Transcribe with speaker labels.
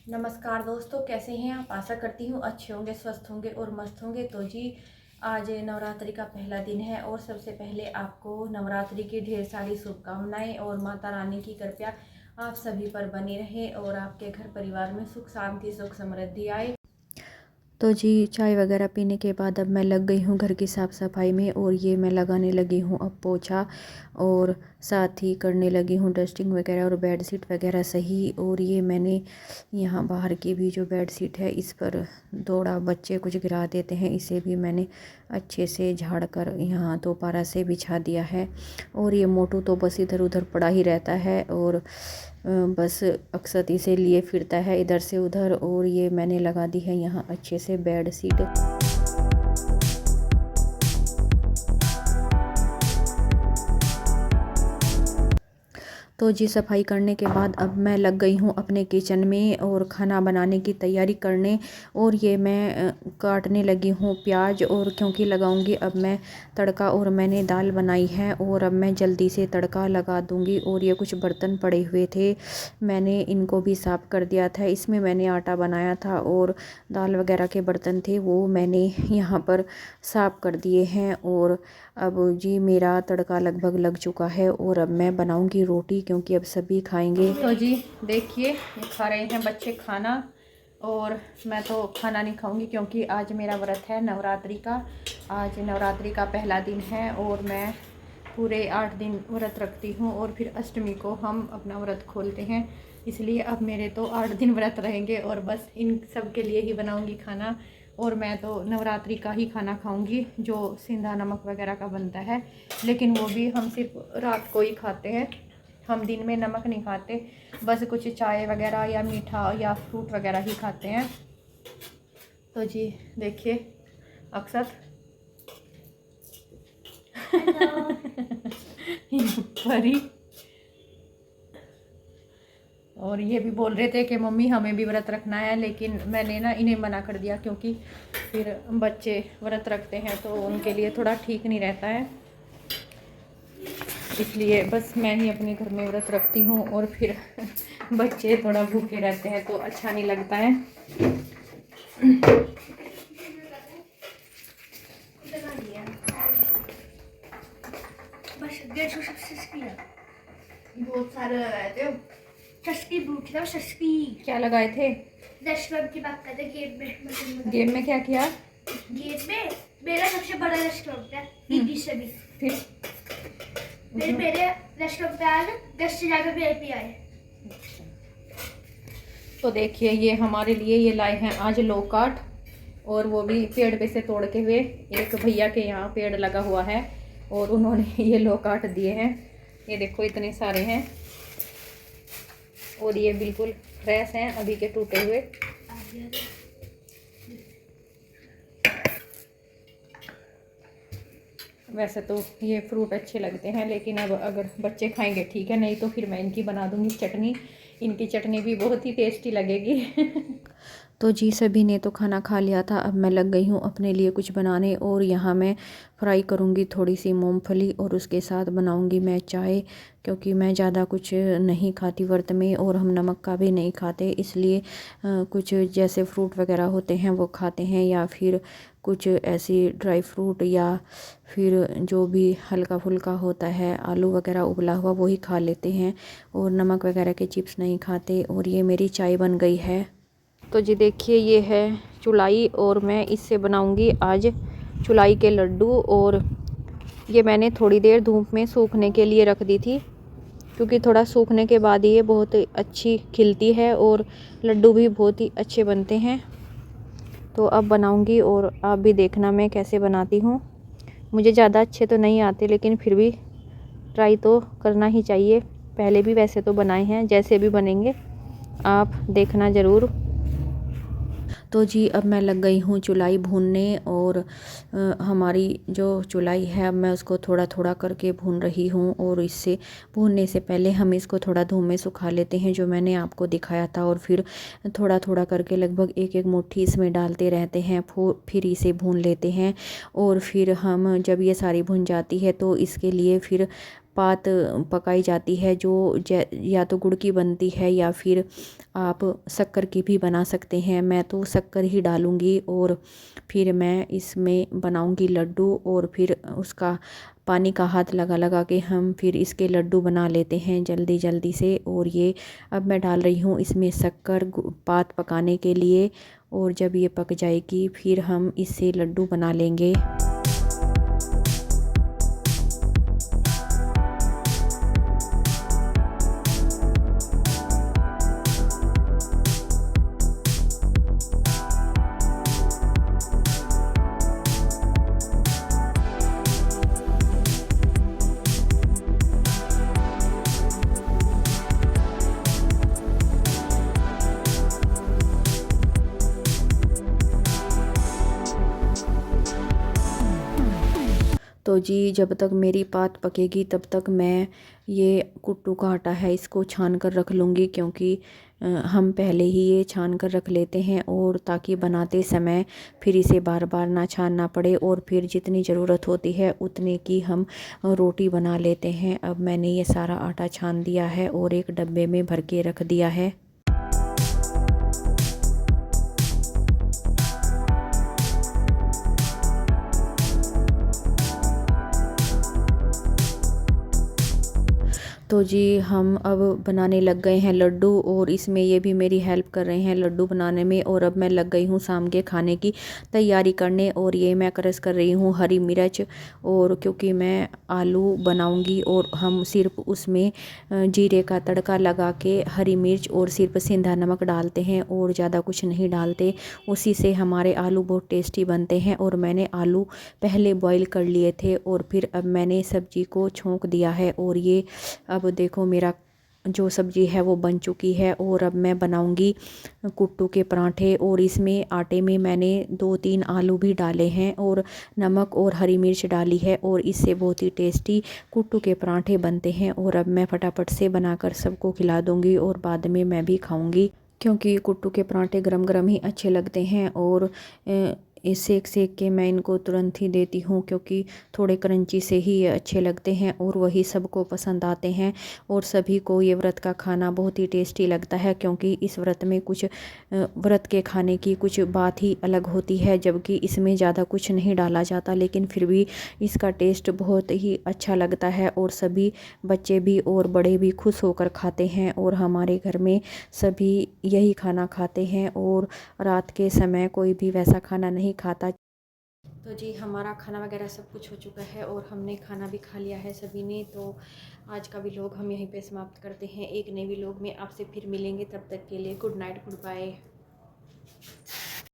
Speaker 1: नमस्कार दोस्तों, कैसे हैं आप। आशा करती हूँ अच्छे होंगे, स्वस्थ होंगे और मस्त होंगे। तो जी, आज नवरात्रि का पहला दिन है और सबसे पहले आपको नवरात्रि की ढेर सारी शुभकामनाएं और माता रानी की कृपा आप सभी पर बनी रहे और आपके घर परिवार में सुख शांति सुख समृद्धि आए। तो जी, चाय वगैरह पीने के बाद अब मैं लग गई हूँ घर की साफ़ सफाई में और ये मैं लगाने लगी हूँ अब पोछा और साथ ही करने लगी हूँ डस्टिंग वगैरह और बेडशीट वगैरह सही। और ये मैंने यहाँ बाहर की भी जो बेडशीट है इस पर थोड़ा बच्चे कुछ गिरा देते हैं, इसे भी मैंने अच्छे से झाड़ कर यहाँ दोबारा से बिछा दिया है। और ये मोटू तो बस इधर उधर पड़ा ही रहता है और बस अक्सर इसे लिए फिरता है इधर से उधर। और ये मैंने लगा दी है यहाँ अच्छे से बेड शीट। तो जी, सफाई करने के बाद अब मैं लग गई हूँ अपने किचन में और खाना बनाने की तैयारी करने। और ये मैं काटने लगी हूँ प्याज, और क्योंकि लगाऊंगी अब मैं तड़का। और मैंने दाल बनाई है और अब मैं जल्दी से तड़का लगा दूंगी। और ये कुछ बर्तन पड़े हुए थे, मैंने इनको भी साफ़ कर दिया था। इसमें मैंने आटा बनाया था और दाल वगैरह के बर्तन थे वो मैंने यहाँ पर साफ़ कर दिए हैं। और अब जी मेरा तड़का लगभग लग चुका है और अब मैं बनाऊंगी रोटी, क्योंकि अब सभी खाएंगे। तो जी देखिए, ये खा रहे हैं बच्चे खाना और मैं तो खाना नहीं खाऊंगी क्योंकि आज मेरा व्रत है नवरात्रि का। आज नवरात्रि का पहला दिन है और मैं पूरे 8 दिन व्रत रखती हूँ और फिर अष्टमी को हम अपना व्रत खोलते हैं। इसलिए अब मेरे तो 8 दिन व्रत रहेंगे और बस इन सब के लिए ही बनाऊंगी खाना। और मैं तो नवरात्रि का ही खाना खाऊंगी जो सिंधा नमक वगैरह का बनता है, लेकिन वो भी हम सिर्फ रात को ही खाते हैं। हम दिन में नमक नहीं खाते, बस कुछ चाय वगैरह या मीठा या फ्रूट वगैरह ही खाते हैं। तो जी देखिए अक्सर परी और ये भी बोल रहे थे कि मम्मी हमें भी व्रत रखना है, लेकिन मैंने ना इन्हें मना कर दिया क्योंकि फिर बच्चे व्रत रखते हैं तो उनके लिए थोड़ा ठीक नहीं रहता है। इसलिए बस मैं ही अपने घर में व्रत रखती हूँ और फिर बच्चे थोड़ा भूखे रहते हैं तो अच्छा नहीं लगता है। बहुत सारे लगाए थे।
Speaker 2: षष्ठी पूछ रहा, षष्ठी
Speaker 1: क्या लगाए थे?
Speaker 2: रेस्टोरेंट की बात करते गेम में।
Speaker 1: गेम में क्या किया?
Speaker 2: गेम में मेरा सबसे बड़ा रेस्टोरेंट है ईटी से भी।
Speaker 1: फिर
Speaker 2: मेरे रेस्टोरेंट पे आज 10 से ज़्यादा वीआईपी आए।
Speaker 1: तो देखिए, ये हमारे लिए ये लाए हैं आज लोकाट, और वो भी पेड़ पे से तोड़ के हुए। एक भैया के यहाँ पेड़ लगा हुआ है और उन्होंने ये लोकाट दिए हैं। ये देखो इतने सारे हैं और ये बिल्कुल फ्रेश हैं, अभी के टूटे हुए। वैसे तो ये फ्रूट अच्छे लगते हैं, लेकिन अब अगर बच्चे खाएंगे ठीक है, नहीं तो फिर मैं इनकी बना दूंगी चटनी। इनकी चटनी भी बहुत ही टेस्टी लगेगी। तो जी सभी ने तो खाना खा लिया था, अब मैं लग गई हूँ अपने लिए कुछ बनाने। और यहाँ मैं फ्राई करूँगी थोड़ी सी मूंगफली और उसके साथ बनाऊँगी मैं चाय, क्योंकि मैं ज़्यादा कुछ नहीं खाती व्रत में और हम नमक का भी नहीं खाते। इसलिए कुछ जैसे फ्रूट वगैरह होते हैं वो खाते हैं, या फिर कुछ ऐसी ड्राई फ्रूट, या फिर जो भी हल्का फुल्का होता है आलू वगैरह उबला हुआ वही खा लेते हैं, और नमक वगैरह के चिप्स नहीं खाते। और ये मेरी चाय बन गई है। तो जी देखिए, ये है चुलाई और मैं इससे बनाऊंगी आज चुलाई के लड्डू। और ये मैंने थोड़ी देर धूप में सूखने के लिए रख दी थी, क्योंकि थोड़ा सूखने के बाद ये बहुत अच्छी खिलती है और लड्डू भी बहुत ही अच्छे बनते हैं। तो अब बनाऊंगी और आप भी देखना मैं कैसे बनाती हूँ। मुझे ज़्यादा अच्छे तो नहीं आते, लेकिन फिर भी ट्राई तो करना ही चाहिए। पहले भी वैसे तो बनाए हैं, जैसे भी बनेंगे आप देखना ज़रूर। तो जी अब मैं लग गई हूँ चुलाई भूनने, और हमारी जो चुलाई है अब मैं उसको थोड़ा थोड़ा करके भून रही हूँ। और इससे भूनने से पहले हम इसको थोड़ा धूप में सुखा लेते हैं, जो मैंने आपको दिखाया था। और फिर थोड़ा थोड़ा करके लगभग एक एक मुट्ठी इसमें डालते रहते हैं, फिर इसे भून लेते हैं। और फिर हम जब ये सारी भुन जाती है तो इसके लिए फिर पात पकाई जाती है जो या तो गुड़ की बनती है या फिर आप शक्कर की भी बना सकते हैं। मैं तो शक्कर ही डालूँगी और फिर मैं इसमें बनाऊँगी लड्डू और फिर उसका पानी का हाथ लगा लगा के हम फिर इसके लड्डू बना लेते हैं जल्दी जल्दी से। और ये अब मैं डाल रही हूँ इसमें शक्कर पात पकाने के लिए, और जब ये पक जाएगी फिर हम इससे लड्डू बना लेंगे। तो जी जब तक मेरी पात पकेगी तब तक मैं ये कुट्टू का आटा है इसको छान कर रख लूँगी, क्योंकि हम पहले ही ये छान कर रख लेते हैं और ताकि बनाते समय फिर इसे बार बार ना छानना पड़े और फिर जितनी ज़रूरत होती है उतने की हम रोटी बना लेते हैं। अब मैंने ये सारा आटा छान दिया है और एक डब्बे में भर के रख दिया है। तो जी हम अब बनाने लग गए हैं लड्डू, और इसमें ये भी मेरी हेल्प कर रहे हैं लड्डू बनाने में। और अब मैं लग गई हूँ शाम के खाने की तैयारी करने, और ये मैं क्रश कर रही हूँ हरी मिर्च, और क्योंकि मैं आलू बनाऊँगी और हम सिर्फ उसमें जीरे का तड़का लगा के हरी मिर्च और सिर्फ सेंधा नमक डालते हैं और ज़्यादा कुछ नहीं डालते, उसी से हमारे आलू बहुत टेस्टी बनते हैं। और मैंने आलू पहले बॉईल कर लिए थे और फिर अब मैंने सब्ज़ी को छोंक दिया है। और ये अब देखो मेरा जो सब्ज़ी है वो बन चुकी है। और अब मैं बनाऊंगी कुट्टू के पराठे, और इसमें आटे में मैंने 2-3 आलू भी डाले हैं और नमक और हरी मिर्च डाली है, और इससे बहुत ही टेस्टी कुट्टू के पराठे बनते हैं। और अब मैं फटाफट से बनाकर सबको खिला दूंगी और बाद में मैं भी खाऊंगी, क्योंकि कुट्टू के पराठे गरम गरम ही अच्छे लगते हैं। और सेक सेक के मैं इनको तुरंत ही देती हूँ, क्योंकि थोड़े क्रंची से ही ये अच्छे लगते हैं और वही सबको पसंद आते हैं। और सभी को ये व्रत का खाना बहुत ही टेस्टी लगता है, क्योंकि इस व्रत में कुछ व्रत के खाने की कुछ बात ही अलग होती है, जबकि इसमें ज़्यादा कुछ नहीं डाला जाता, लेकिन फिर भी इसका टेस्ट बहुत ही अच्छा लगता है और सभी बच्चे भी और बड़े भी खुश होकर खाते हैं। और हमारे घर में सभी यही खाना खाते हैं और रात के समय कोई भी वैसा खाना नहीं खाता। तो जी हमारा खाना वगैरह सब कुछ हो चुका है और हमने खाना भी खा लिया है सभी ने। तो आज का व्लॉग हम यहीं पे समाप्त करते हैं। एक नए व्लॉग में आपसे फिर मिलेंगे, तब तक के लिए गुड नाइट, गुड बाय।